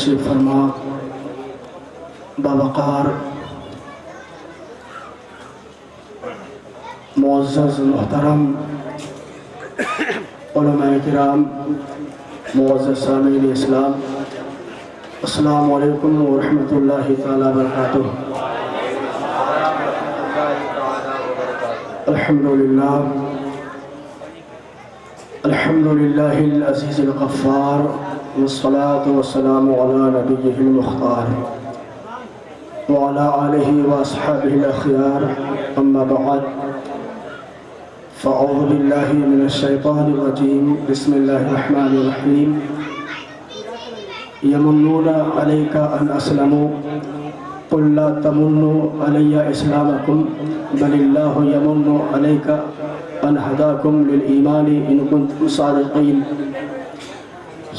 تشریف فرما باوقار معزز محترم علماء کرام، معزز سامعین اسلام، السلام علیکم ورحمۃ اللہ تعالی وبرکاتہ۔ الحمدللہ العزیز الغفار، والصلاة والسلام علی نبیہ المختار وعلی آلہ واصحابہ الاخیار، اما بعد فاعوذ باللہ من الشیطان الرجیم، بسم اللہ الرحمن الرحیم۔ یمنون علیک ان اسلموا قل لا تمنوا علی اسلامکم بل اللہ یمن علیک ان ہداکم للایمان ان کنتم صادقین۔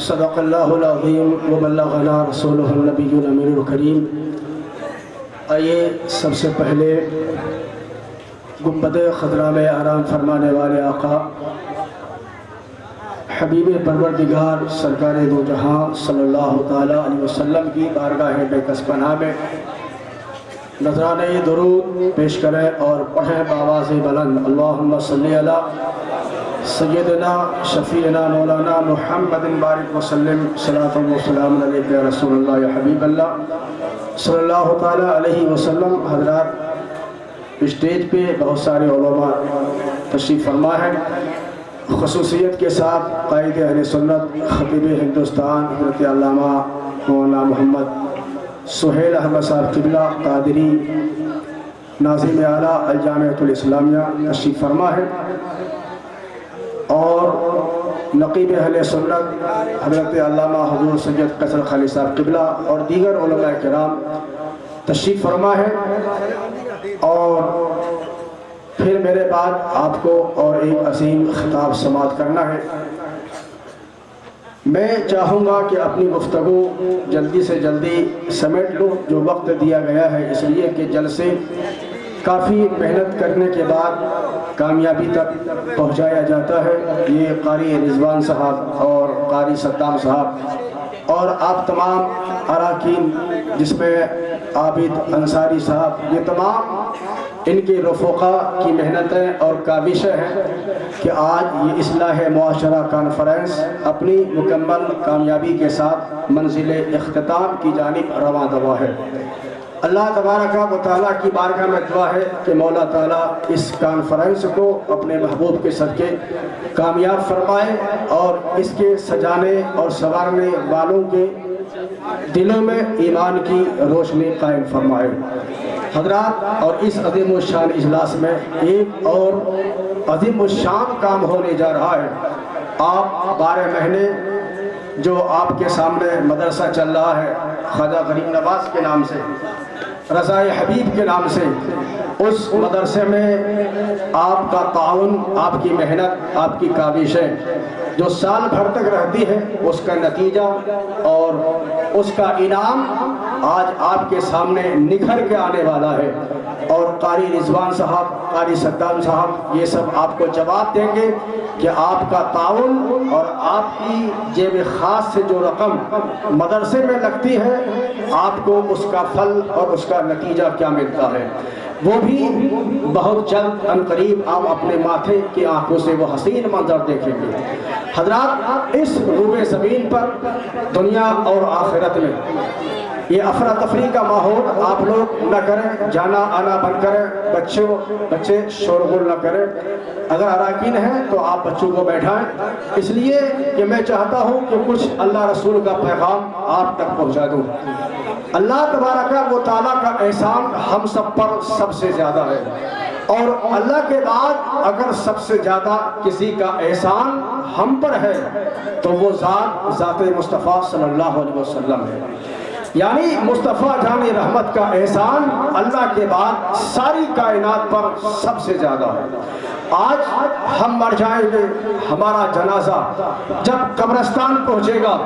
صدق اللہ العظیم وبلغنا رسولہ النبی الامین الکریم۔ آئیے سب سے پہلے گنبد خضرا میں آرام فرمانے والے آقا حبیب پروردگار سرکار دو جہاں صلی اللہ تعالیٰ علیہ وسلم کی بارگاہ بےکس پناہ میں نذرانے درود پیش کریں اور پڑھیں بآواز بلند، اللہم صلی علی سیدنا شفیعنا مولانا محمد بارک وسلم، صلاۃ و سلام علیک یا رسول اللہ یا حبیب اللہ صلی اللہ تعالیٰ علیہ وسلم۔ حضرات، اسٹیج پہ بہت سارے علماء تشریف فرما ہیں، خصوصیت کے ساتھ قائد اہل سنت خطیب ہندوستان حضرت علامہ مولانا محمد سہیل احمد صاحب قبلہ قادری ناظم اعلیٰ الجامعۃ الاسلامیہ تشریف فرما ہے، اور نقیب اہل سنت حضرت علامہ حضور سید قیصر خالی صاحب قبلہ اور دیگر علماء کرام تشریف فرما ہے۔ اور پھر میرے بعد آپ کو اور ایک عظیم خطاب سماعت کرنا ہے۔ میں چاہوں گا کہ اپنی گفتگو جلدی سے جلدی سمیٹ لوں، جو وقت دیا گیا ہے، اس لیے کہ جلسے کافی محنت کرنے کے بعد کامیابی تک پہنچایا جاتا ہے۔ یہ قاری رضوان صاحب اور قاری صدام صاحب اور آپ تمام اراکین، جس میں عابد انصاری صاحب، یہ تمام ان کے رفقا کی محنتیں اور کاوشیں ہیں کہ آج یہ اصلاح معاشرہ کانفرنس اپنی مکمل کامیابی کے ساتھ منزل اختتام کی جانب رواں دوا ہے۔ اللہ تبارک و تعالیٰ کی بارگاہ میں دعا ہے کہ مولا تعالیٰ اس کانفرنس کو اپنے محبوب کے صدقے کامیاب فرمائے اور اس کے سجانے اور سنوارنے والوں کے دلوں میں ایمان کی روشنی قائم فرمائے۔ حضرات، اور اس عظیم الشان اجلاس میں ایک اور عظیم الشان کام ہونے جا رہا ہے۔ آپ 12 مہینے جو آپ کے سامنے مدرسہ چل رہا ہے خواجہ غریب نواز کے نام سے، رضائے حبیب کے نام سے، اس مدرسے میں آپ کا تعاون، آپ کی محنت، آپ کی کاوشیں جو سال بھر تک رہتی ہے، اس کا نتیجہ اور اس کا انعام آج آپ کے سامنے نکھر کے آنے والا ہے۔ اور قاری رضوان صاحب، قاری صدام صاحب، یہ سب آپ کو جواب دیں گے کہ آپ کا تعاون اور آپ کی جیب خاص سے جو رقم مدرسے میں لگتی ہے، آپ کو اس کا پھل اور اس کا نتیجہ کیا ملتا ہے، وہ بھی بہت جلد ان قریب آپ اپنے ماتھے کی آنکھوں سے وہ حسین منظر دیکھیں گے۔ حضرات، اس روئے زمین پر دنیا اور آخرت میں یہ افراتفری کا ماحول آپ لوگ نہ کریں، جانا آنا بند کریں، بچے شورغل نہ کریں۔ اگر اراکین ہیں تو آپ بچوں کو بیٹھائیں، اس لیے کہ میں چاہتا ہوں کہ کچھ اللہ رسول کا پیغام آپ تک پہنچا دوں۔ اللہ تبارک و تعالیٰ کا احسان ہم سب پر سب سے زیادہ ہے، اور اللہ کے بعد اگر سب سے زیادہ کسی کا احسان ہم پر ہے تو وہ ذات مصطفیٰ صلی اللہ علیہ وسلم ہے۔ یعنی مصطفیٰ جان رحمت کا احسان اللہ کے بعد ساری کائنات پر سب سے زیادہ ہے۔ آج ہم مر جائیں گے، ہمارا جنازہ جب قبرستان پہنچے گا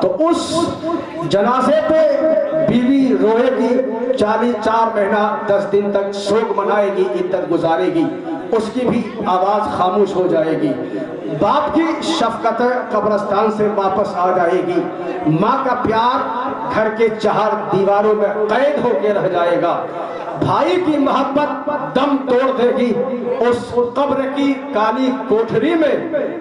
تو اس جنازے پہ بیوی روئے گی، 4 مہینہ 10 دن تک سوگ منائے گی، عدت گزارے گی، اس کی بھی آواز خاموش ہو جائے گی۔ باپ کی شفقت قبرستان سے واپس آ جائے گی، ماں کا پیار گھر کے 4 دیواروں میں قید ہو کے رہ جائے گا۔ بھائی کی محبت دم توڑ دے گی۔ اس قبر کی کالی کوٹھری میں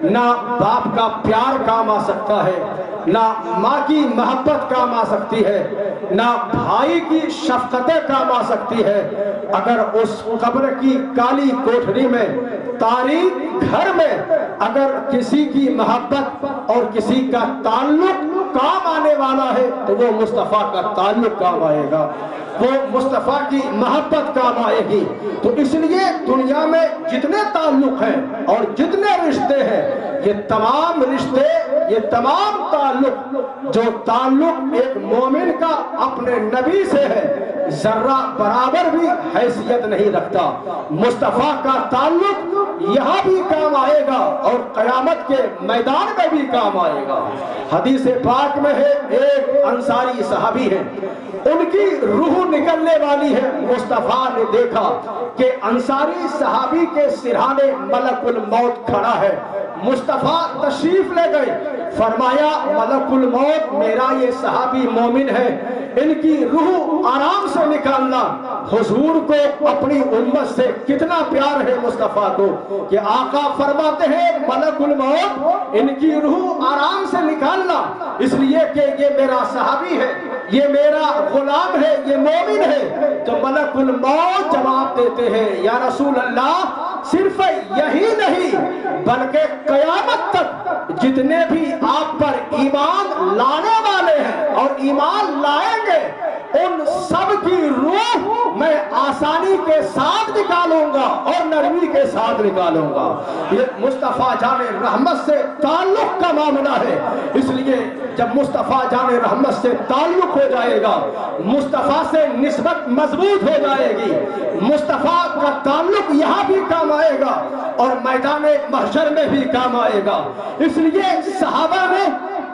نہ باپ کا پیار کام آ سکتا ہے، نہ ماں کی محبت کام آ سکتی ہے، نہ بھائی کی شفقتیں کام آ سکتی ہے۔ اگر اس قبر کی کالی کوٹھری میں، تاریک گھر میں اگر کسی کی محبت اور کسی کا تعلق کام آنے والا ہے تو وہ مصطفیٰ کا تعلق کام آئے گا، وہ مصطفیٰ کی محبت کام آئے گی۔ تو اس لیے دنیا میں جتنے تعلق ہیں اور جتنے رشتے ہیں، یہ تمام رشتے، یہ تمام تعلق، جو تعلق ایک مومن کا اپنے نبی سے ہے، ذرہ برابر بھی حیثیت نہیں رکھتا۔ مصطفیٰ کا تعلق یہاں بھی کام آئے گا اور قیامت کے میدان میں بھی کام آئے گا۔ حدیث پاک میں ہے، ایک انصاری صحابی ہے، ان کی روح نکلنے والی ہے۔ مصطفیٰ نے دیکھا کہ انصاری صحابی کے سرہانے ملک الموت کھڑا ہے۔ مصطفیٰ تشریف لے گئے، فرمایا ملک الموت میرا یہ صحابی مومن ہے، ان کی روح آرام سے نکالنا۔ حضور کو اپنی امت سے کتنا پیار ہے مصطفیٰ کو کہ آقا فرماتے ہیں ملک الموت ان کی روح آرام سے نکالنا، اس لیے کہ یہ میرا صحابی ہے، یہ میرا غلام ہے، یہ مومن ہے۔ تو ملک الموت جواب دیتے ہیں، یا رسول اللہ صرف یہی نہیں بلکہ قیامت تک جتنے بھی آپ پر ایمان لانے والے ہیں اور ایمان لائیں گے، ان سب کی روح میں آسانی کے ساتھ نکالوں گا اور نرمی کے ساتھ نکالوں گا۔ یہ مصطفیٰ جان رحمت سے تعلق کا معاملہ ہے، اس لیے جب مصطفیٰ جان رحمت سے تعلق ہو جائے گا، مصطفیٰ سے نسبت مضبوط ہو جائے گی، مصطفیٰ کا تعلق یہاں بھی کام آئے گا اور میدان محشر میں بھی کام آئے گا۔ اس لیے صحابہ نے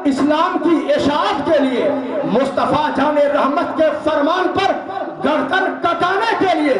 اسلام کی اشاعت کے لیے مصطفیٰ جان رحمت کے فرمان پر گردن کٹانے کے لیے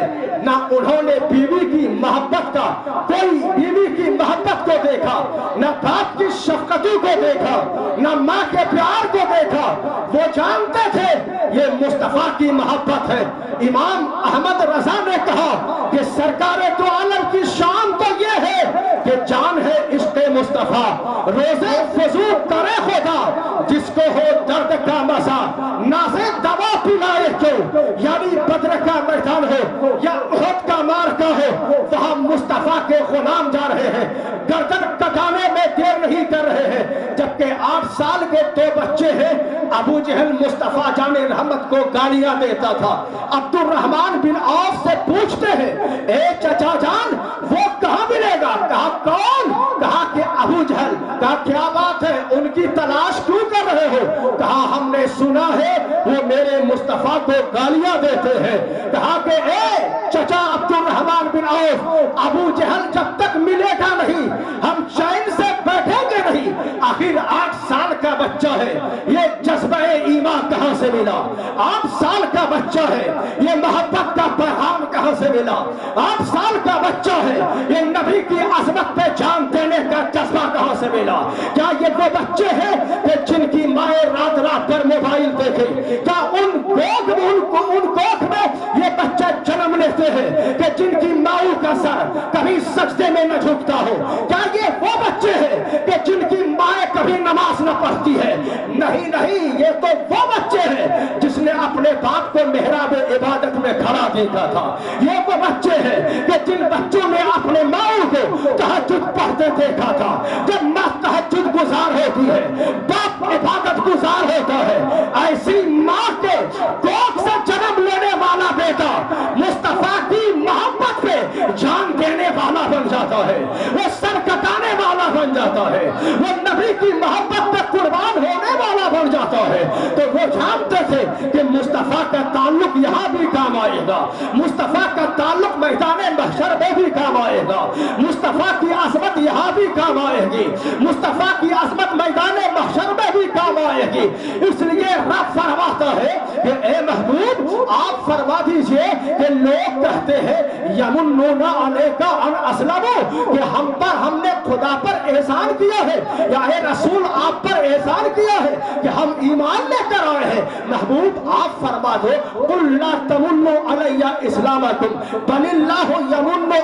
نہ انہوں نے بیوی کی محبت کا، کوئی بیوی کی محبت کو دیکھا، نہ باپ کی شفقتوں کو دیکھا، نہ ماں کے پیار کو دیکھا۔ وہ جانتے تھے یہ مصطفیٰ کی محبت ہے۔ امام احمد رضا نے کہا کہ سرکار تو عالم کی شان تو یہ ہے کہ جان ہے عشق مصطفیٰ، روزے فضو کرے خدا جس کو ہو درد کا مزہ، نازے دوا پلائے کیوں، یعنی بدر کا میدان ہو یا احد کا مارکا ہو، وہاں مصطفیٰ کے غلام جا رہے ہیں، گردن کٹانے میں دیر نہیں کر رہے ہیں۔ جبکہ 8 سال کے 2 بچے ہیں، ابو جہل مصطفیٰ جان رحمت کو گالیاں دیتا تھا۔ عبد الرحمن بن عوف سے پوچھتے ہیں، اے چچا جان وہ کہاں ملے گا؟ کہا کون؟ کہا کہ ابو جہل۔ کہا کیا بات ہے، ان کی تلاش کیوں کر رہے ہو؟ کہا ہم نے سنا ہے وہ میرے مصطفیٰ کو گالیاں دیتے ہیں۔ کہا کہ اے چچا عبد الرحمن بن عوف، ابو جہل جب تک ملے گا نہیں ہم چین سے بیٹھیں گے نہیں۔ آخر 8 سال کا بچہ ہے، یہ جذبہ ایمان کہاں سے ملا؟ 8 سال کا بچہ ہے، یہ محبت کا پیغام کہاں سے ملا؟ 8 سال کا بچہ ہے، یہ نبی کی عظمت پہ جان دینے کا جذبہ کہاں سے ملا؟ کیا یہ وہ بچے ہیں کہ جن کی مائیں رات رات پر موبائل دیکھیں؟ کیا ان کوکھ میں یہ بچے جنم لیتے ہیں کہ جن کی ماؤں کا سر کبھی سجدے میں نہ جھکتا ہو؟ کیا یہ وہ بچے ہیں کہ جن کی مائیں کبھی نماز نہ پڑھتی ہے؟ نہیں نہیں، یہ تو وہ بچے ہیں جس نے اپنے باپ کو محراب عبادت میں کھڑا دیکھا تھا۔ یہ وہ بچے ہیں کہ جن بچوں نے اپنے ماؤں کو تہجد پڑھتے دیکھا تھا۔ جب ماں تہجد گزار ہوتی ہے، باپ عبادت گزار ہوتا ہے، ایسی ماں کے کوکھ سے جنم لینے والا بیٹا مصطفیٰ کی محبت پہ جان دینے والا بن جاتا ہے، وہ سر کٹانے والا بن جاتا ہے، وہ نبی کی محبت پہ قربان ہونے والا بن جاتا ہے۔ تو وہ جانتے تھے کہ مصطفیٰ کا تعلق یہاں بھی کام آئے گا، مصطفیٰ کا تعلق میدان محشر میں بھی کام آئے گا، مصطفیٰ کی عظمت یہاں بھی کام آئے گی، مصطفیٰ کی عظمت میدان محشر میں بھی کام काम आएगी। इसलिए रब फरमाता है कि ए महबूब आप फरमा दीजिए कि लोग कहते हैं यमुन्नूना अलैका अन अस्लमू, कि हम पर हमने खुदा पर एहसान किया है, या ए रसूल आप पर एहसान किया है कि हम ईमान लेकर आए हैं। महबूब आप फरमा दो कुल ला तमुन्नु अलैया इस्लामकुम बलिल्लाहु यमुन्नु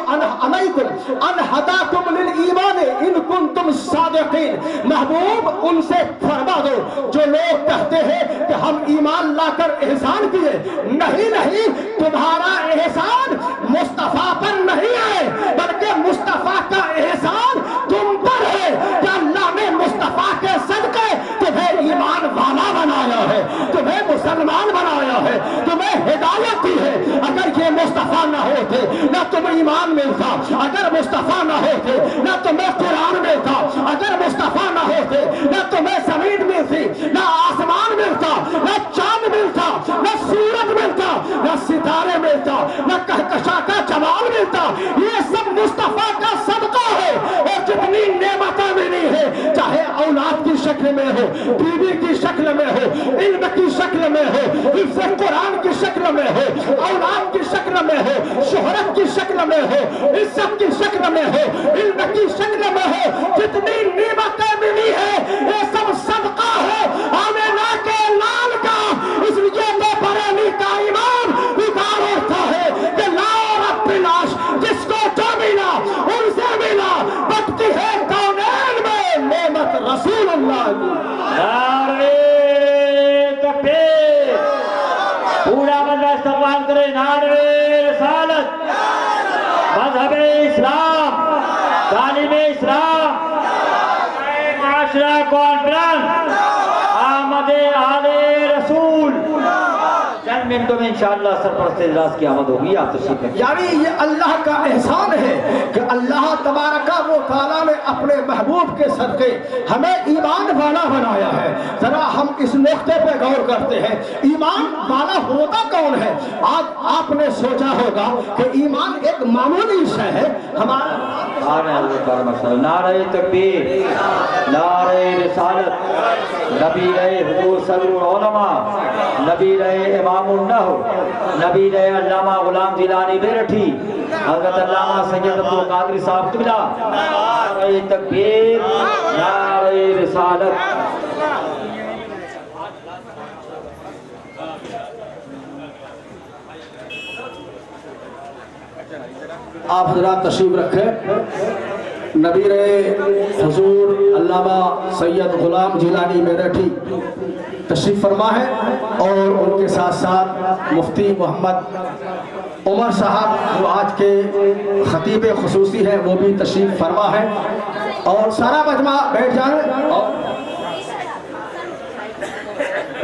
अलैकुम अन हदाकुम लिल ईमान इन कुंतुम सादिकीन। महबूब उनसे फरमा दो जो लोग कहते हैं कि हम ईमान लाकर एहसान किए, नहीं नहीं, तुम्हारा एहसान मुस्तफा पर नहीं है बल्कि मुस्तफा का एहसान तुम पर है कि अल्लाह ने मुस्तफा के सदके तुम्हें ईमान वाला बनाया है, तुम्हें मुसलमान बनाया है, तुम्हें हिदायत दी है। अगर ये मुस्तफा ना होते ना तुम्हें ईमान मिलता, अगर मुस्तफा ना होते ना तुम्हें कुरान मिलता, अगर मुस्तफा ना होते ना तुम्हें जमीन मिलती, ना आसमान मिलता, ना चांद मिलता, ना सूरज मिलता, ना सितारे मिलता, ना कहकशा का जमाल मिलता। ये सब मुस्तफा का सदका है। और जितनी नेमतें मिली है, चाहे औलाद की शक्ल में हो, बीवी की शक्ल में हो, इल्म की शक्ल में हो, हिफ्ज़ कुरान की शक्ल में हो, औलाद की शक्ल में हो, शोहरत की शक्ल में हो, इज्जत की शक्ल में हो, इल्म की शक्ल में हो, जितनी नेमतें मिली है ये सब सदका है आमिना के लाल का। इसलिए तो बरेली का इमाम पुकार उठता है कि लाओ रब्बिल अर्श, जिसको जो मिला उनसे मिला, बटती है कौनैन में नेमत रसूलुल्लाह। नारे तकबीर, पूरा बंदा इस्तकबाल करे। नारे रिसालत, मज़हब इस्लाम, तालीम इस्लाम, माशरा कॉन्फ्रेंस, आमद आले रसूल। चंद मिनटों में इंशाअल्लाह सरपरस्त इजलास की आमद होगी। आप तशरीफ रखिए। यानी ये अल्लाह का एहसान है कि अल्लाह तबारका व तआला ने अपने महबूब के सदके हमें ईमान वाला बनाया है। जरा हम इस नुक्ते पे गौर करते हैं, ईमान वाला होता कौन है? आज आपने सोचा होगा कि ईमान एक मामूली शय है। हमारा नारे तकबीर, नारे रिसालत, नबी रहे हुजूर सदरुल उलमा, नबी रहे इमामुन नहव, नबी रहे अल्लामा गुलाम जिलानी बेरठी, हज़रत अल्लामा सैयद अब्दुल कादिर साहब किबला। नारे तकबीर, नारे रिसालत। आप हजरात तशरीफ रखें। नबी रहे हुजूर अल्लामा सैयद गुलाम जिलानी मेरठी तशरीफ फरमा है और उनके साथ साथ मुफ्ती मोहम्मद उमर साहब जो आज के खतीब खुसूसी हैं वो भी तशरीफ फरमा है। और सारा मजमा बैठ जाए और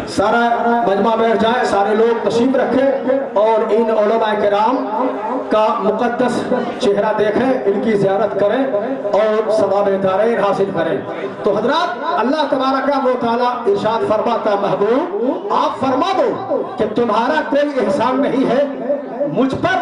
सारा मजमा बैठ जाए, सारे लोग तशरीफ रखें और इन उलमा किराम का मुक़द्दस चेहरा देखें, इनकी ज़ियारत करें और सवाब दारैन हासिल करें। तो हजरात, अल्लाह तबारका व तआला इरशाद फरमाता, महबूब आप फरमा दो कि तुम्हारा कोई एहसान नहीं है मुझ पर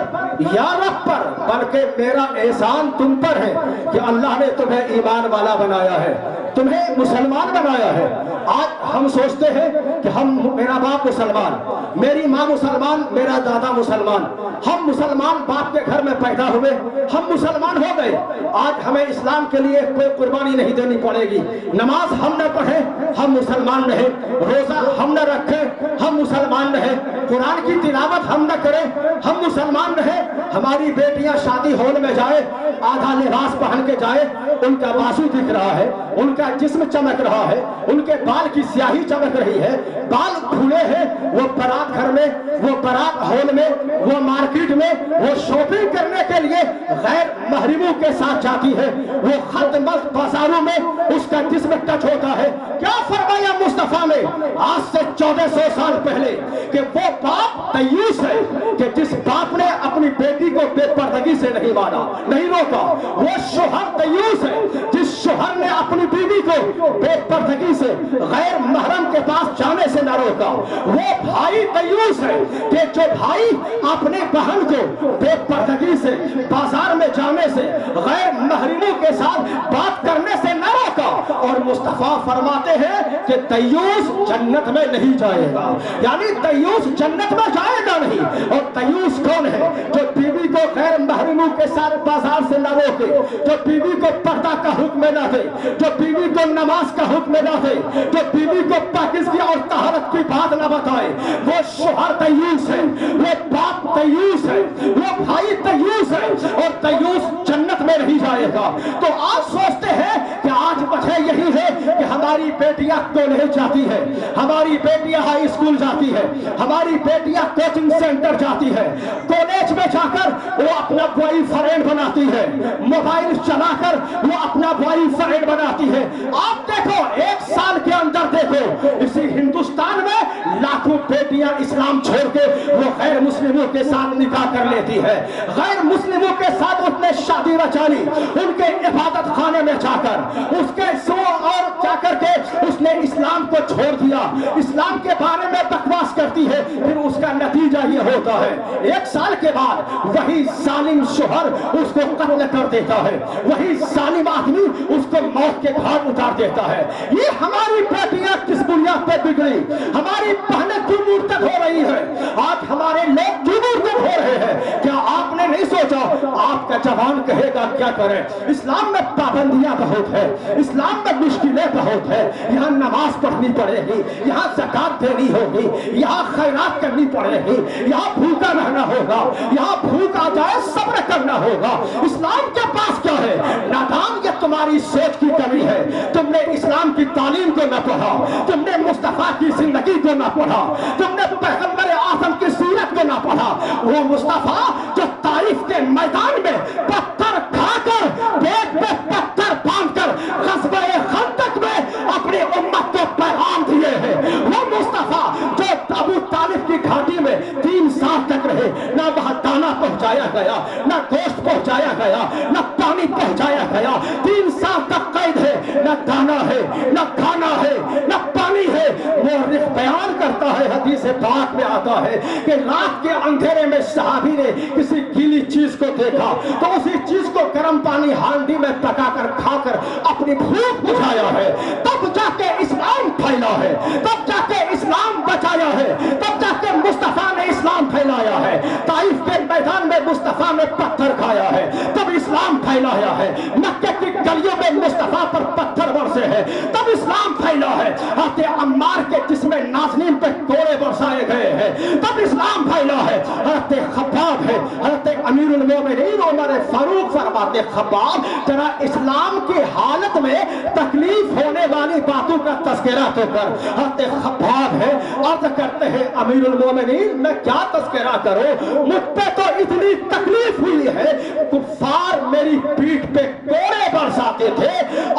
या रब पर, बल्कि मेरा एहसान तुम पर है कि अल्लाह ने तुम्हें ईमान वाला बनाया है, तुम्हें मुसलमान बनाया है। आज हम सोचते हैं कि हम, मेरा बाप मुसलमान, मेरी माँ मुसलमान, मेरा दादा मुसलमान, हम मुसलमान बाप के घर में पैदा हुए, हम मुसलमान हो गए। आज हमें इस्लाम के लिए कोई कुर्बानी नहीं देनी पड़ेगी। नमाज हम न पढ़े हम मुसलमान रहे, रोजा हम न रखे हम मुसलमान रहे, कुरान की तिलावत हम न करें हम मुसलमान रहे। हमारी बेटियां शादी हॉल में जाए, आधा लिबास पहन के जाए, उनका बाजू दिख रहा है, उनका जिस्म चमक रहा है, उनके बाल की स्याही चमक रही है, बाल खुले हैं, वो बारात घर में, वो बारात हॉल में, वो मार्केट में, वो शॉपिंग करने के लिए गैर महरमों के साथ जाती है, वो खतमत बाजारों में उसका जिस्म टच होता है। क्या फरमाया मुस्तफा ने आज से 1400 साल पहले कि वो बाप तय्यूस है कि जिस बाप ने अपनी बेटी को बेपर्दगी से नहीं माना, नहीं रोका। वो शोहर तय्यूस है जिस शोहर ने अपनी बीवी को बेपर्दगी से गैर महरम के पास जाने से न रोका। वो भाई तय्यूस है कि जो भाई अपने बहन को बेपर्दगी से बाजार में जाने से गैर महरमों के साथ बात करने से न रोका। और मुस्तफ़ा फरमाते हैं कि तय्यूस जन्नत में नहीं जाएगा, यानी तय्यूस जन्नत में जाएगा नहीं। और तय्यूस कौन है? जो बीवी को गैर महरमों के साथ बाजार से न रोके, जो बीवी को पर्दा का हुक्म न दे, जो बीवी को नमाज का हुक्म न दे, जो बीवी को पाकिज़गी और तहरत की बात न बताए, वो शोहर तय्यूस है, वो बाप तय्यूस है, वो भाई तय्यूस है, और तय्यूस जन्नत में नहीं जाएगा। तो आज सोचते हैं कि आज वजह यही है कि हमारी बेटियां कॉलेज जाती है, हमारी बेटियां हाई स्कूल जाती है, हमारी बेटियां कोचिंग सेंटर जाती है, कॉलेज में जाकर वो अपना बॉयफ्रेंड बनाती है, मोबाइल चलाकर वो अपना बॉयफ्रेंड बनाती है। आप देखो, एक साल के अंदर देखो, इसी हिंदुस्तान में लाखों बेटियां इस्लाम छोड़ के वो गैर मुस्लिमों के साथ निकाह कर लेती है, गैर मुस्लिमों के साथ उसने शादी रचा ली, उनके इबादत खाने में जाकर उसके सो और जाकर के उसने इस्लाम को छोड़ दिया, इस्लाम के बारे में बकवास करती है। फिर उसका नतीजा ये होता है, एक साल के बाद वही जालिम शोहर उसको कत्ल कर देता है, वही जालिम आदमी उसको मौत के घाट उतार देता है। ये हमारी बेटियां किस बुनियाद पे बिगड़ी, हमारी बहनें क्यों मुर्तद हो रही है, आज हमारे लोग क्यों मुर्तद हो रहे हैं? क्या आपने नहीं सोचा आपका जवान कहेगा क्या करें? इस्लाम में पाबंदियां बहुत है, इस्लाम में मुश्किलें बहुत है, यहाँ नमाज पढ़नी पड़ेगी, यहाँ ज़कात देनी होगी, यहाँ खैरात करनी पड़ेगी, यहाँ भूखा रहना होगा, यहाँ भूख आ जाए सब्र करना होगा। इस्लाम के पास क्या है? नादान, ये तुम्हारी सोच की कमी है, तुमने इस्लाम की तालीम को न पढ़ा, तुमने मुस्तफा की जिंदगी को न पढ़ा, तुमने पैगंबर आज़म की सीरत को न पढ़ा। वो मुस्तफा जो ताइफ के मैदान में पत्थर खाकर, पेट पे पत्थर बांधकर ग़ज़वे खंदक में अपनी उम्मत को पैगाम दिए हैं, वो मुस्तफा जो अबू तालिब की घाटी में 3 साल तक रहे, ना वहां दाना पहुंचाया गया, ना गोश्त पहुंचाया गया, ना पानी पहुंचाया गया, 3 साल तक कैद है, ना दाना है, ना खाना है, ना पानी है। वो बयान करता है, हदीस पाक में आता है कि रात के अंधेरे में सहाबी ने किसी गीली चीज को देखा तो उसी चीज को गर्म पानी हांडी में पकाकर खाकर अपनी भूख बुझाया है, तब जाके इस्लाम फैला है, तब जाके इस्लाम बचाया है, तब जाके मुस्तफा ने इस्लाम फैलाया है। ताइफ के मैदान में मुस्तफा ने पत्थर खाया है, तब इस्लाम फैलाया है। मक्के की गलियों में मुस्तफा पर पत्थर बरसे हैं, तब इस्लाम फैला है। हज़रत अम्मार के जिस्म नाज़नीन पे कोड़े बरसाए गए हैं, तब इस्लाम फैला है। हज़रत खब्बाब है, हज़रत अमीरुल मोमिनीन उमर फारूक फरमाते, खब्बाब जरा इस्लाम की हालत में तकलीफ होने वाली बातों का तज़किरा तो कर। हज़रत खब्बाब है, अर्ज़ करते हैं अमीरुल मोमिनीन मैं क्या तज़किरा करूं, मुझ पे तो इतनी तकलीफ हुई है, कुफ़ार मेरी पीठ पे कोड़े बरसाते थे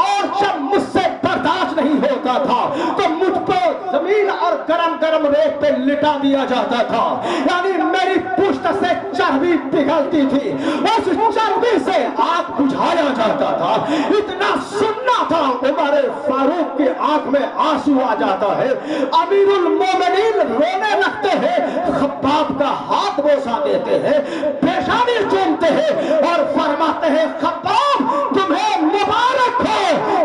और जब मुझसे बर्दाश्त नहीं होता था तो मुझ को जमीन और गरम गरम रेत पे लिटा दिया जाता था, यानी मेरी पुश्त से चर्बी पिघलती थी, उस चर्बी से आग बुझाया जाता था। इतना सुनना था, उमर फारूक की आंख में आंसू आ जाता है, अमीरुल मोमिनीन रोने लगते हैं, खब्बाब का हाथ बोसा देते हैं, पेशानी चूमते हैं और फरमाते हैं खब्बाब तुम्हें मुबारक हो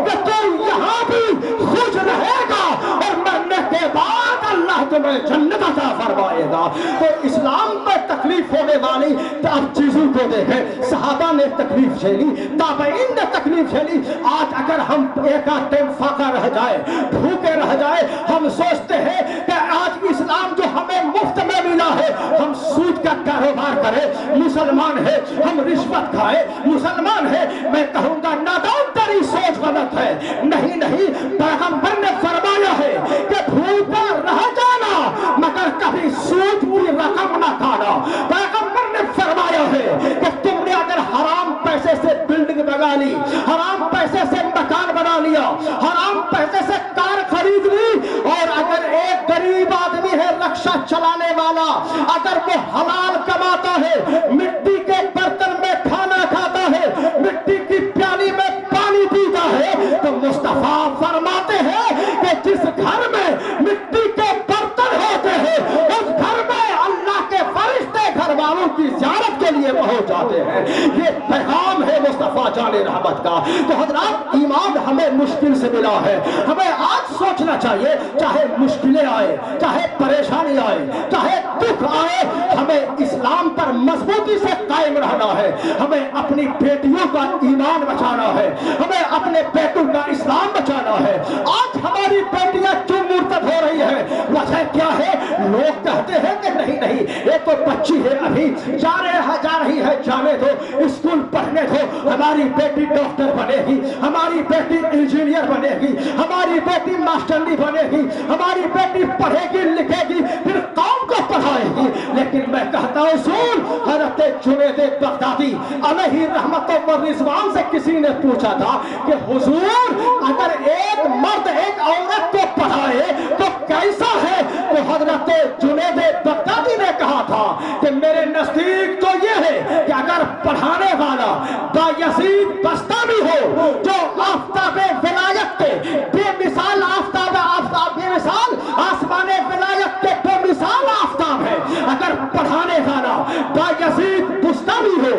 कि तुम यहाँ भी खुश रहेगा और मरने के बाद अल्लाह तुम्हें जन्नत अता फरमाएगा। तो इस्लाम में तकलीफ होने वाली अब चीजों को देखें, सहाबा ने तकलीफ झेली, ताबईन ने तकलीफ झेली। आज अगर हम एक आध टाइम फाका रह जाए, भूखे रह जाए, हम सोचते हैं कि आज इस्लाम जो हमें मुफ्त में मिला है हम सूद का कारोबार करें, मुसलमान है हम रिश्वत खाए, मुसलमान है। मैं कहूंगा नादान तेरी सोच गलत है। नहीं नहीं, पैगंबर ने फरमाया है कि भूखा रह जाना मगर कभी सूद की रकम न खाना। पैगंबर ने फरमाया है कि तुमने अगर हराम पैसे से बिल्डिंग बना ली, हराम पैसे से मकान बना लिया, हराम पैसे से कार खरीद ली, और अगर एक गरीब आदमी है रक्षा चलाने वाला, अगर वो हलाल कमाता है, मिट्टी के बर्तन में खाना खाता है, मिट्टी की प्याली में पानी पीता है, तो मुस्तफा फरमाते हैं कि जिस घर में मिट्टी के बर्तन होते हैं उस घर में अल्लाह के फरिश्ते घर वालों की ज़ियारत के लिए पहुंच जाते हैं। ये पैगाम है मुस्तफ़ा जाने रहमत का। तो हज़रात, ईमान हमें मुश्किल से मिला है। हमें आज सोचना चाहिए, चाहे मुश्किलें आए, चाहे परेशानी आए, चाहे दुख आए, हमें इस्लाम पर मजबूती से कायम रहना है। हमें अपनी बेटियों का ईमान बचाना है, हमें अपने बेटों का इस्लाम बचाना है। आज हमारी बेटियां क्यों मुर्तद हो रही है? वजह क्या है? लोग कहते हैं कि नहीं नहीं, ये तो बच्ची है, अभी जा रही है, जाने दो, स्कूल पढ़ने दो, हमारी बेटी डॉक्टर बनेगी, हमारी बेटी इंजीनियर बनेगी, हमारी बेटी मास्टरनी बनेगी, हमारी बेटी पढ़ेगी लिखेगी, फिर कौम को पढ़ाएगी। लेकिन मैं कहता हूं, सुन, हज़रत जुनैद बगदादी अलैहि रहमत व रिज़वान से किसी ने पूछा था कि हुजूर, अगर एक मर्द एक औरत को पढ़ाए तो कैसा है? तो हज़रत जुनैद बगदादी ने कहा था कि मेरे नजदीक तो ये है कि अगर पढ़ाने वाला बायज़ीद बस्तामी हो, जो आफ़ताबे विलायत के बेमिसाल बेमिसाल आसमाने विलायत के बेमिसाल आफ़ताब है, अगर पढ़ाने वाला बायज़ीद बस्तामी हो,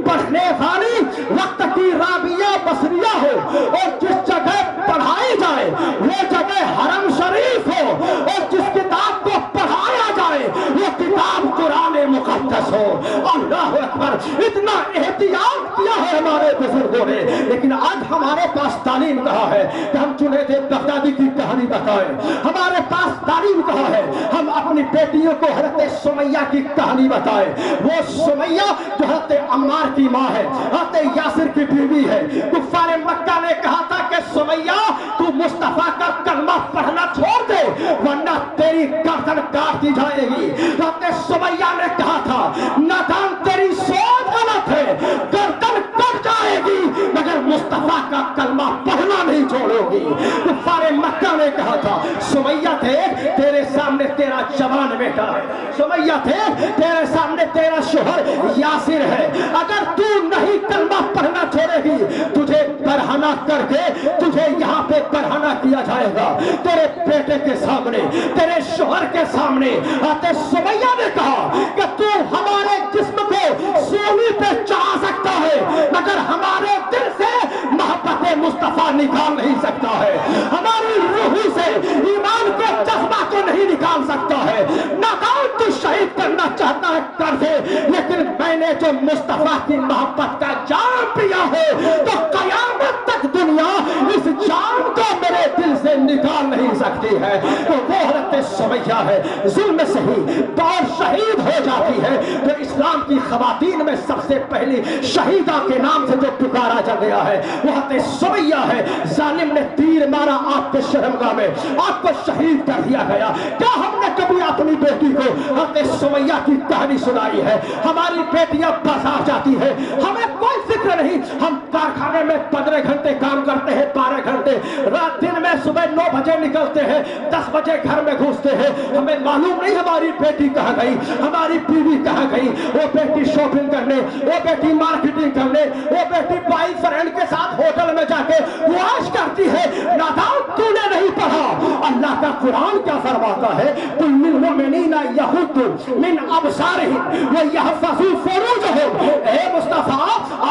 पढ़ने वाली वक्त की राबिया बसरिया हो, और जिस जगह पढ़ाई जाए वो जगह हरम शरीफ हो, और जिस किताब को पढ़ाया जाए वो किताब कुरान मुक़द्दस हो। अल्लाह अकबर! इतना एहतियात किया है हमारे बुजुर्गों ने, लेकिन आज हमारे पास तालीम कहाँ है कि हम जुनैद बगदादी की कहानी बताएं? हमारे पास तालीम कहाँ है हम अपनी बेटियों को हज़रत सुमैया की कहानी बताएं? वो सुमैया जो हज़रत अम्मार की माँ है, हज़रत यासिर की बीवी है। कुफ़ार मक्का ने कहा था कि सुमैया, तू मुस्तफ़ा का कलमा पढ़ना छोड़ दे वरना तेरी गर्दन काट दी जाएगी। हज़रत सुमैया ने कहा था, नादान, तेरी सोच गलत है, गर्दन कट जाएगी मगर मुस्तफ़ा का कलमा पढ़ना नहीं छोड़ोगी। कुफ़ार मक्का ने कहा था, सुमैया थे तेरे सामने तेरा जवान बेटा है, सुमैया थे तेरे सामने तेरा शोहर यासिर है, अगर तू नहीं कलमा पढ़ना छोड़ेगी तुझे बरहना करके तुझे यहाँ पे बरहना किया जाएगा, तेरे बेटे के सामने, तेरे शोहर के सामने। आते सुमैया ने कहा कि तू हमारे जिस्म को सूली पे चढ़ा सकता है मगर हमारे दिल से मोहब्बत मुस्तफ़ा निकाल नहीं सकता है, हमारी रूह से ईमान के जज्बा को नहीं निकाल सकता है। नादान, तू शहीद करना चाहता है कर दे, लेकिन मैंने जो मुस्तफ़ा की मोहब्बत का जाम पिया है तो कयामत तक दुनिया इस जाम को मेरे दिल से निकाल नहीं सकती है। तो वो हज़रत सुमैया है, जुल्म सही और शहीद हो जाती है, तो इस्लाम की ख़वातीन में सबसे पहली शहीदा के नाम से जो पुकारा जा गया है वो हज़रत सुमैया है। जालिम ने तीर मारा आपके शर्मगाह में, आपको शहीद कर दिया गया। क्या हमने कभी अपनी बेटी को हज़रत सुमैया की कहानी सुनाई है? हमारी बेटियां बाजार जाती है, हमें कोई फिक्र नहीं, हम कारखाने में 15 घंटे काम करते हैं, 12 घंटे, रात दिन में सुबह 9 बजे निकलते हैं, 10 बजे घर में घुसते हैं, हमें मालूम नहीं हमारी बेटी कहाँ गई, हमारी बीवी कहाँ गई। वो बेटी शॉपिंग करने, वो बेटी मार्केटिंग करने, वो बेटी बॉयफ्रेंड के साथ होटल में जाके वाश करती है। नादान, तूने नहीं पढ़ा अल्लाह का कुरान क्या फरमाता है? कुल्लिल मुमिनीना यगुद्दू मिन अबसारिहिम व यहफज़ू फुरूजहुम। ए मुस्तफा,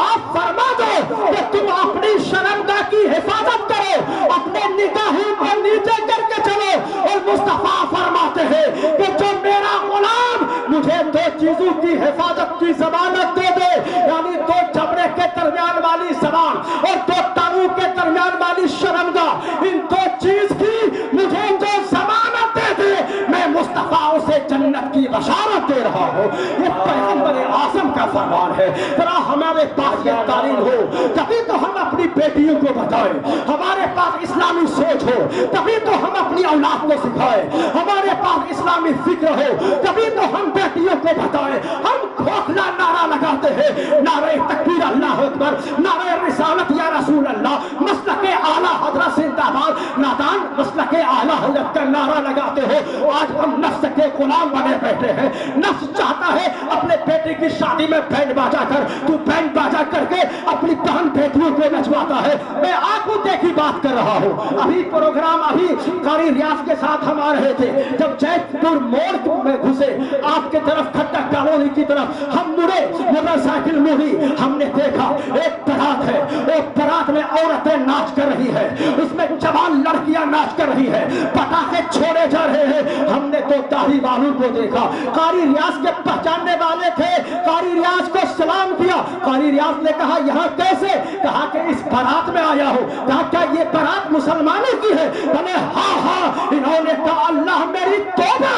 आप फरमा दो कि तुम अपनी शर्मगाह की हिफाजत करो, अपने निगाहों को नीचे करके चलो। और मुस्तफा फरमाते हैं कि जो मेरा गुलाम मुझे 2 चीजों की हिफाजत की जमानत दे दे, यानी 2 जबड़े के दरमियान वाली जबान और 2 टांगों के दरमियान वाली शर्मगाह, इन 2 चीज की मुझे जो जमानत दे दे, मैं मुस्तफा उसे जन्नत की बशारत दे रहा हूँ। ये पैगंबर आज़म का फरमान है। जरा हमारे पास ये तालीम हो तभी तो हम अपनी बेटियों को बताएं, हमारे पास इस्लामी सोच हो तभी तो हम अपनी औलाद को सिखाएं, हमारे पास इस्लामी फिक्र हो तभी तो हम बेटियों को बताएं। हम खोखला नारा लगाते हैं, नारे तकबीर अल्लाह अकबर, नारे रिसालत या रसूल अल्लाह, मसलके आला हज़रत जिंदाबाद। नादान, मसलके आला हज़रत का नारा लगाते हो, आज हम नफ्स के गुलाम बने बैठे हैं। नफ्स चाहता है अपने बेटे की शादी में बैंड बाजा कर, तू बैंड बाजा करके अपनी बहन बेटियों को नचवाता है। मैं आंखों देखी बात कर रहा हूँ, अभी प्रोग्राम अभी कारी रियाज के साथ हम आ रहे थे, जब जैतपुर मोड़ में घुसे आपके तरफ खट्टा कॉलोनी की तरफ हम मुड़े, मोटरसाइकिल मुड़ी, हमने देखा एक बारात है, औरतें नाच कर रही है, उसमें जवान लड़कियां नाच कर रही है, पटाखे छोड़े जा रहे हैं। हमने तो दाढ़ी वालों को देखा, कारी रियाज के पहचानने वाले थे, कारी रियाज को सलाम किया। कारी रियाज ने कहा यहाँ कैसे? कहा कि इस बारात में आया हो। कहा क्या ये बारात मुसलमानों की है? बोले हाँ हाँ। इन्होंने कहा अल्लाह मेरी तौबा,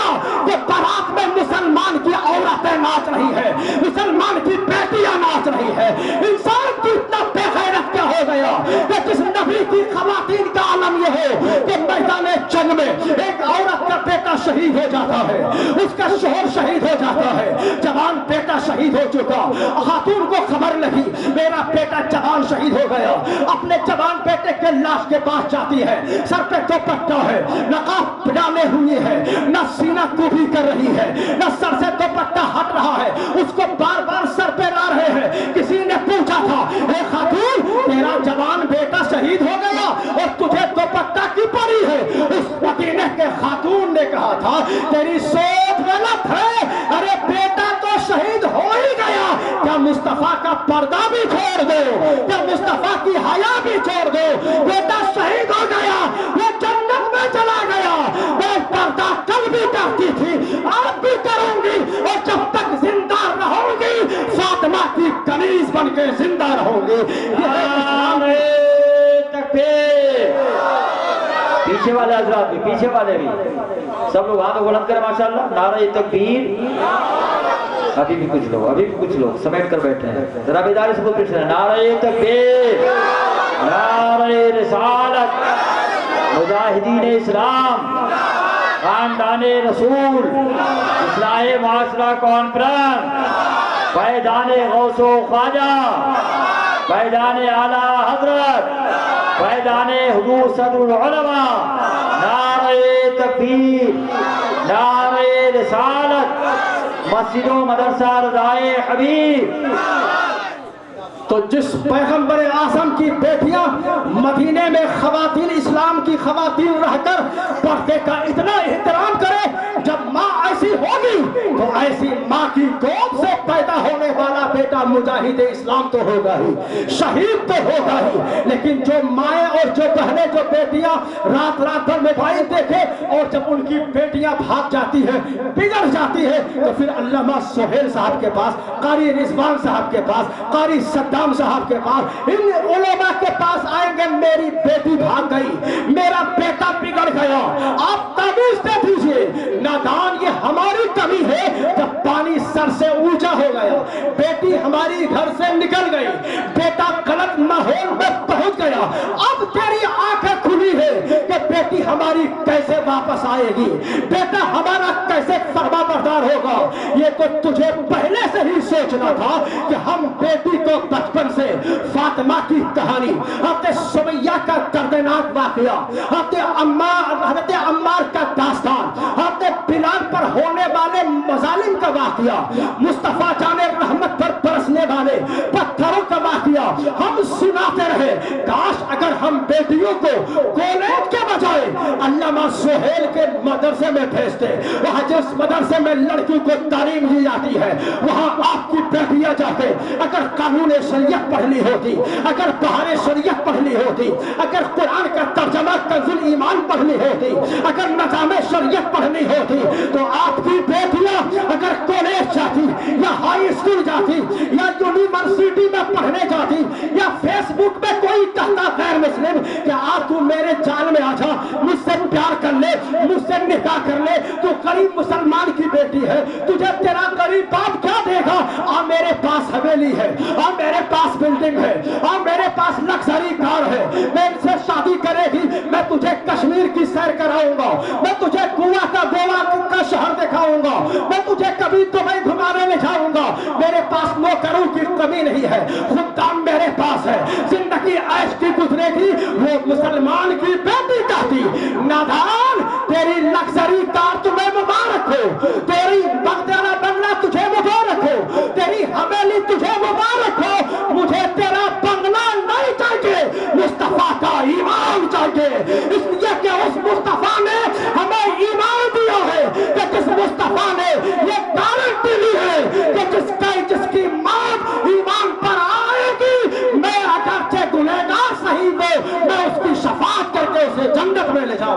ये बारात में मुसलमान की औरतें नाच रही है, मुसलमान की बेटियां नाच रही है। इंसान की इतना बेगैरत क्या हो गया कि जिस नबी की खवातीन का आलम ये हो कि मैदान जंग में एक औरत का बेटा शहीद हो जाता है, उसका शोहर शहीद हो जाता है, जवान बेटा शहीद हो चुका, खातून को खबर लगी मेरा बेटा जवान शहीद हो गया, अपने जवान बेटे के लाश के पास जाती है, सर पे दुपट्टा है, नकाब डाले हुए है, न सीना कुबी कर रही है, न सर से दुपट्टा हट रहा है, उसको बार बार सर पे ला रहे हैं। किसी ने पूछा था ए खातून तेरा जवान बेटा शहीद हो गया और तुझे दुपट्टा की पड़ी है? उस मदीने के खातून ने कहा था तेरी सोच गलत है, अरे बेटा तो शहीद हो ही गया, क्या मुस्तफा का पर्दा भी छोड़ दो, क्या मुस्तफा की हया भी छोड़ दो, बेटा शहीद हो गया, वो जन्नत में चला गया। मैं पर्दा कल भी करती थी, आज भी करूंगी, और जब तक जिंदा रहूंगी फातिमा की कनीज बन के जिंदा रहूंगी। पीछे वाले हजरात भी, पीछे वाले भी, सब लोग हाथ बुलंद करें माशाअल्लाह। नारे तकबीर। अभी भी कुछ लोग समेट कर बैठे हैं, जरा बेदारी से बोल रहे हैं नारे तकबीर, नारे रिसालत, मुजाहिदीन इस्लाम, खानदाने रसूल, इस्लाहे माशरा कॉन्फ्रेंस, पैदाने गौसो ख्वाजा, पैदाने आला हजरत, पैदाने हुजूर सदरुल उलमा, नारे तकबीर, नारे रिसालत, मस्जिदों मदरसा रज़ाए हबीब। तो जिस पैगंबर आज़म की बेटियां मदीने में खवातीन इस्लाम की खवातीन रहकर पर्दे का इतना एहतराम करे, जब माँ ऐसी होगी तो ऐसी माँ की गोद से पैदा होने वाला बेटा मुजाहिद इस्लाम तो होगा ही, शहीद तो होगा ही। लेकिन जो माएँ और जो बहनें, जो बेटियां रात रात भर मोबाइल देखे और जब उनकी बेटियां भाग जाती है, बिगड़ जाती है, तो फिर अल्लामा सोहेल साहब के पास, कारी रिजवान साहब के पास, कारी सद्दाम साहब के पास, इन उलेमा के पास आएंगे मेरी बेटी भाग गई, मेरा बेटा बिगड़ गया, आप तमीज दे दीजिए। नादान ये हमारी कमी है, जब पानी सर से ऊंचा हो गया, बेटी हमारी घर से निकल गई, बेटा गलत माहौल में पहुंच गया, अब तेरी आंखें खुली है कि बेटी हमारी कैसे वापस आएगी, बेटा हमारा कैसे फरमाबरदार होगा। ये तो तुझे पहले से ही सोचना था कि हम बेटी को बचपन से फातिमा की कहानी, हज़रत सुमैया का दर्दनाक वाक़या, हज़रत अम्मार का दास्तान, हज़रत बिलाल पर होने वाले मज़ालिम का वाक़या, मुस्तफ़ा जाने रहमत पर बरसने वाले पत्थरों का वाक़या हम सुनाते रहे। काश अगर हम बेटियों को कॉलेज के बजाय अल्लामा सोहेल के मदरसे में भेजते, वहाँ जिस मदरसे में लड़की को तालीम दी जाती है, वहाँ आपकी बेटियां जाके अगर कानून शरीयत पढ़ ली होती, अगर बहारे शरीयत पढ़ ली होती, अगर कुरान का तर्जमा कंजुल ईमान पढ़ ली होती, अगर निज़ाम शरीयत पढ़नी होती, तो आपकी बेटियां अगर कॉलेज जाती या हाई स्कूल जाती या यूनिवर्सिटी में पढ़ने जाती, या फेसबुक पे कोई कहता गैर मुस्लिम कि आ तू मेरे जाल में आ जा, मुझसे प्यार कर ले, मुझसे निकाह कर ले, तू गरीब मुसलमान की बेटी है, तुझे तेरा गरीब बाप क्या देगा, आ मेरे पास हवेली है, आ मेरे पास बिल्डिंग है, आ मेरे पास लग्जरी कार है, मैं इनसे शादी करेगी, मैं तुझे कश्मीर की सैर कराऊंगा, मैं तुझे गोवा का शहर दिखाऊंगा, मैं तुझे कभी दुबई घुमाने ले जाऊंगा, मेरे पास नौकरों की कमी नहीं है, खुदाम मेरे पास है, जिंदगी ऐश की गुजरेगी, वो मुसलमान की बेटी कहती। नादान तेरी लग्जरी कार तुम्हें मुबारक हो, तेरी बगदाना बंगला तुझे मुबारक हो, तेरी हवेली तुझे मुबारक हो, मुझे तेरा बंगला नहीं चाहिए, मुस्तफा का ईमान चाहिए। इसलिए कि उस मुस्तफा ने हमें ईमान दिया है, कि जिस मुस्तफा ने ये गारंटी ली है कि जिसकी मां ईमान पर आएगी, मैं अगरचे गुनहगार सही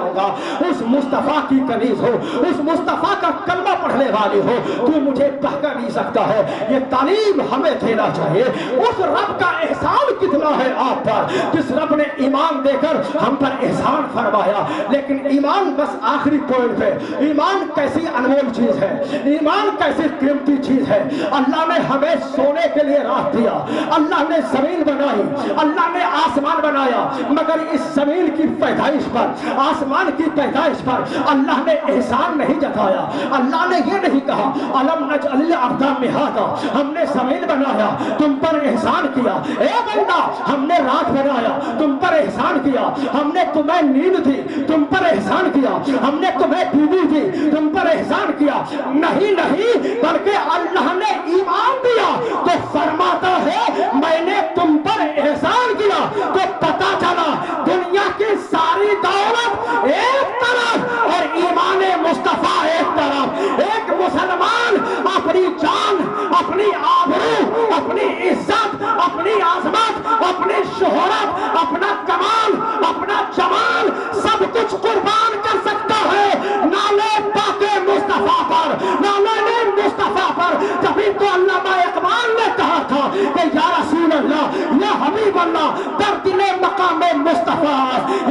जाऊंगा। उस मुस्तफ़ा की कनीज हो, उस मुस्तफ़ा का कलमा पढ़ने वाली हो, तू मुझे बहका नहीं सकता है। ये तालीम हमें देना चाहिए। उस रब का एहसान कितना है आप पर, जिस रब ने ईमान देकर हम पर एहसान फरमाया। लेकिन ईमान बस आखिरी पॉइंट पे, ईमान कैसी अनमोल चीज है, ईमान कैसी कीमती चीज है। अल्लाह ने हमें सोने के लिए रात दिया, अल्लाह ने जमीन बनाई, अल्लाह ने आसमान बनाया, मगर इस जमीन की पैदाइश पर, आसमान की पैदाइश पर अल्लाह ने एहसान नहीं जताया। अल्लाह ने ये नहीं कहा अलम नजअल अर्दा मिहादा, हमने जमीन बनाया तुम पर एहसान किया। ए बंदा, हमने रात बनाया तुम पर एहसान किया, हमने तुम्हें नींद दी तुम पर एहसान किया, हमने तुम्हें बीवी दी तुम पर एहसान किया। नहीं नहीं, बल्कि अल्लाह ने ईमान दिया तो फरमाता है मैंने तुम पर एहसान किया। तो पता चला दुनिया की सारी दौलत एक तरफ और ईमान मुस्तफा एक तरफ। एक मुसलमान अपनी जान, अपनी आबरू, अपनी इज्जत, अपनी आजमत, अपनी शोहरत, अपना कमाल, अपना जमाल सब कुछ कुर्बान कर सकता है नाले पाके मुस्तफा पर, नाले मुस्तफा पर। तभी तो अल्लामा इकबाल ने कहा था कि या रसूल अल्लाह, या हबीब अल्लाह, दर्दिले मकाम मुस्तफा।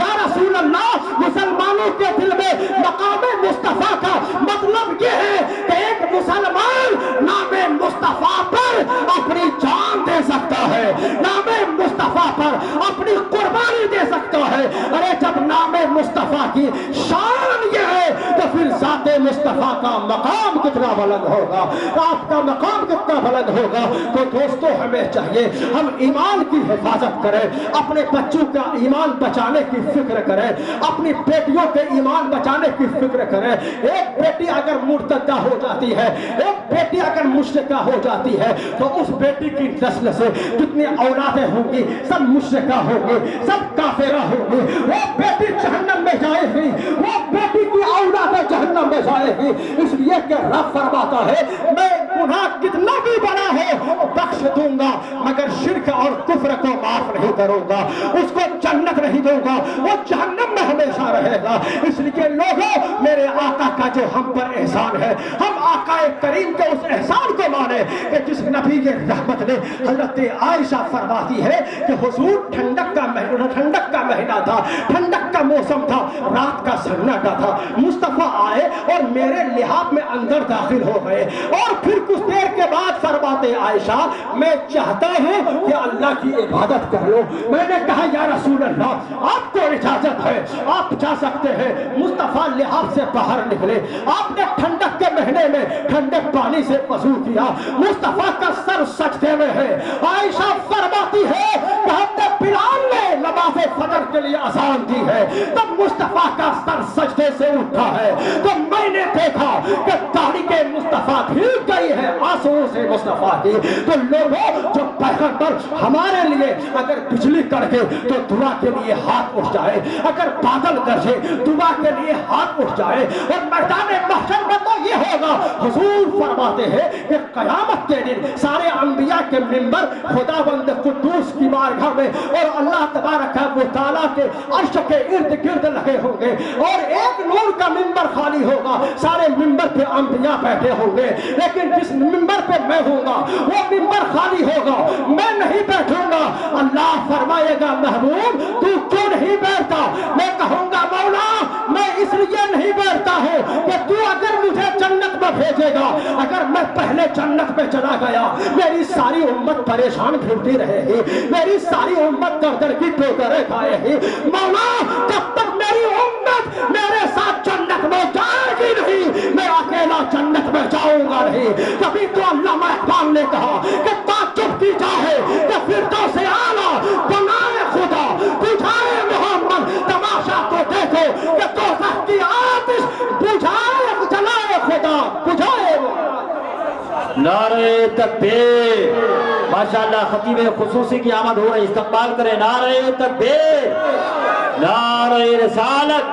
या रसूल अल्लाह, मुसलमानों के दिल में मकाम मुस्तफा का मतलब ये है कि एक मुसलमान नामे मुस्तफा पर अपनी जान दे सकता है, नामे मुस्तफा पर अपनी कुर्बानी दे सकता है। अरे जब नामे मुस्तफा की शान ये है तो फिर ज़ाते मुस्तफा का मकाम कितना बुलंद होगा, आपका मकाम कितना बुलंद होगा। तो दोस्तों हमें चाहिए हम ईमान की हिफाजत करें, अपने बच्चों का ईमान बचाने की फिक्र करें, अपनी बेटियों के ईमान बचाने की फिक्र करें। एक बेटी अगर मुर्तदा हो जाती है, एक बेटी अगर मुश्रिका हो जाती है, तो उस बेटी की नस्ल से जितनी औलादें होंगी सब मुश्रिका होंगी, सब काफिरा होंगी। वो बेटी जहन्नम में जाएगी, वो बेटी की औलादें जहन्नम में जाएगी। इसलिए कि रब फरमाता है मैं गुनाह कितना भी बड़ा हो बख्श दूंगा, मगर शिर्क और कुफ्र को माफ नहीं करूंगा, उसको जन्नत नहीं दूंगा, वो जहन्नम में हमेशा रहेगा। इसलिए लोगों, मेरे आका का जो हम पर एहसान है, हम आका करीम के उस एहसान को माने कि जिस नबी के रहमत ने, हजरत आयशा फरमाती है कि हुजूर ठंडक का महीना था, ठंडक का मौसम था, रात का सन्नाटा था, मुस्तफा आए और मेरे लिहाफ में अंदर दाखिल हो गए और फिर कुछ देर के बाद फरमाते आयशा मैं चाहता हूं कि अल्लाह की इबादत कर लो। मैंने कहा या रसूल अल्लाह आपको इजाजत है, आप जा सकते हैं। मुस्तफा लिहाफ से बाहर निकले, आपने ठंडक के महीने में ठंडे पानी से वजू किया, मुस्तफा का सर सजदे में है। आयशा फरमाती है कि हमने बिलाल ने नमाज़े फजर के लिए अज़ान दी है, तब मुस्तफा का सर सजदे से उठा है। तो मैंने देखा कि दाढ़ी के मुस्तफा भीग गई है आंसुओं से मुस्तफा की। तो लोगों, जो पैगंबर हमारे लिए अगर बिजली कड़के तो दुआ के लिए हाथ उठ जाए, अगर बादल गरजे दुआ के लिए हाथ उठ जाए, और मैदान महशर में तो ये होगा। हुजूर फरमाते हैं कि क़यामत के दिन सारे अंबिया के मिंबर खुदावंद कुद्दूस की बारगाह में और अल्लाह तबारक व तआला के अर्श के इर्द गिर्द लगे होंगे, और एक नूर का मिंबर खाली होगा, सारे मिंबर पे अंबिया बैठे होंगे, लेकिन जिस मिंबर पे मैं होगा वो मिंबर खाली होगा, मैं नहीं बैठूंगा। अल्लाह फरमाएगा महबूब तू क्यों नहीं बैठता? मैं कहूंगा मौला मैं इसलिए नहीं बैठता हूं कि तू अगर मुझे जन्नत में भेजेगा, अगर मैं पहले जन्नत में चला गया मेरी सारी उम्मत परेशान फिरती रहेगी, मेरी सारी उम्मत दर की ठोकरें खाएगी। मौला जब तक मेरी उम्मत मेरे साथ जन्नत में जाएगी नहीं, मैं अकेला जन्नत में जाऊंगा नहीं। तभी तो अल्लामा इकबाल ने कहा कि ताज्जुब की चाहे कि फिरदौस आला बनाए खुदा, बुझाए मोहम्मद तमाशा को देखो कि दोज़ख की आतिश बुझाए, जलाए खुदा, बुझाए। नारे तकबीर, माशाअल्लाह खतीब खुसूसी की आमद हो रही, इस्तकबाल करें। नारे तकबीर, नारे रिसालत,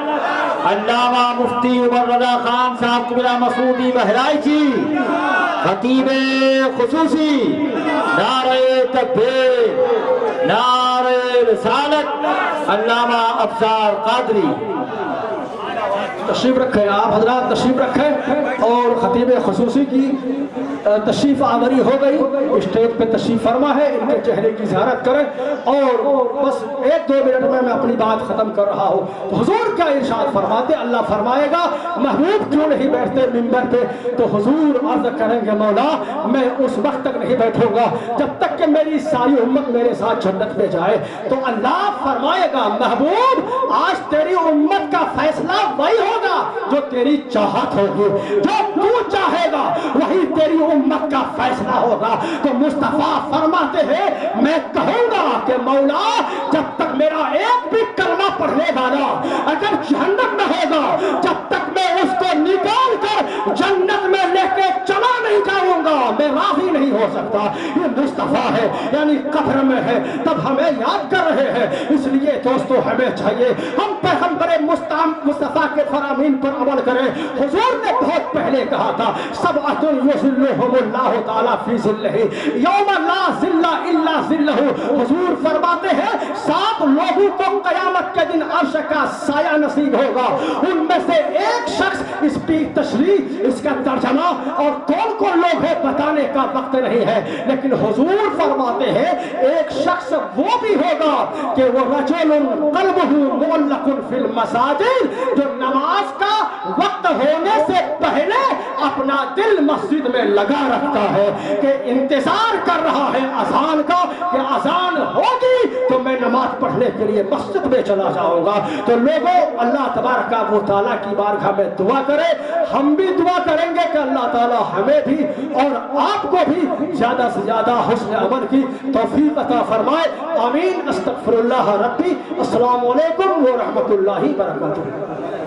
अल्लामा मुफ्ती उमर रजा खान साहब कुबरा मसूदी बहराइची खतीब खुसूसी। नारे तकबीर, नारे रिसालत, अल्लामा अफसार कादरी। तशरीफ रखें, आप हजरात तशरीफ रखें। और खतीब खसूसी की तशरीफ आवरी हो गई, स्टेज पे तशरीफ फरमा है, इनके चेहरे की ज़ियारत करें। और बस 1-2 मिनट में मैं अपनी बात ख़त्म कर रहा हूँ। तो हुजूर क्या इरशाद फरमाते, अल्लाह फरमाएगा महबूब क्यों नहीं बैठते मिंबर पे? तो हुजूर अर्ज़ करेंगे मौला मैं उस वक्त तक नहीं बैठूंगा जब तक कि मेरी सारी उम्मत मेरे साथ जन्नत में जाए। तो अल्लाह फरमाएगा महबूब आज तेरी उम्मत का फैसला वही होगा जो तेरी चाहत होगी, जो तू चाहेगा वही तेरी उम्मत का फैसला होगा। तो मुस्तफा फरमाते हैं मैं कहूंगा कि मौला जब तक मेरा एक भी कलमा पढ़ने वाला अगर जहन्नम में होगा जब तक मैं उसको निकाल कर जन्नत में लेके चला नहीं जाऊंगा, मैं राजी नहीं हो सकता। ये मुस्तफा है यानी कब्र में है तब हमें याद कर रहे हैं। इसलिए दोस्तों हमें चाहिए हम पैगंबर मुस्तफा के फरामीन पर अमल करें। हुजूर ने बहुत पहले कहा था सबअतुन युज़िल्लुहुमुल्लाहु तआला फी ज़िल्लिही यौमा ला ज़िल्ला इल्ला ज़िल्लहु। हुजूर फरमाते हैं 7 लोगों को क़यामत के दिन अर्श का साया नसीब होगा। उनमें से एक शख्स इसकी तशरीह इसका तर्जमा और कौन कौन लोग हैं बताने का वक्त नहीं है, लेकिन हुजूर फरमाते हैं एक शख्स वो भी होगा कि वो रजुलुन क़ल्बुहु मुअल्लकुन फिल मसाजिद, जो नमाज का वक्त होने से पहले अपना दिल मस्जिद में लगा रखता है कि इंतजार कर रहा है अजान का कि अजान होगी तो मैं नमाज पढ़ने के लिए मस्जिद में चला जाऊंगा। तो लोगों अल्लाह तबारक व तआला की बारगाह में दुआ करें, हम भी दुआ करेंगे कि अल्लाह ताला हमें भी और आपको भी ज्यादा से ज्यादा हुस्न अमल की तौफीक अता फरमाए। आमीन। अस्तगफिरुल्लाह रब्बी। अस्सलामु अलैकुम व रहमतुल्लाहि व बरकातुहू।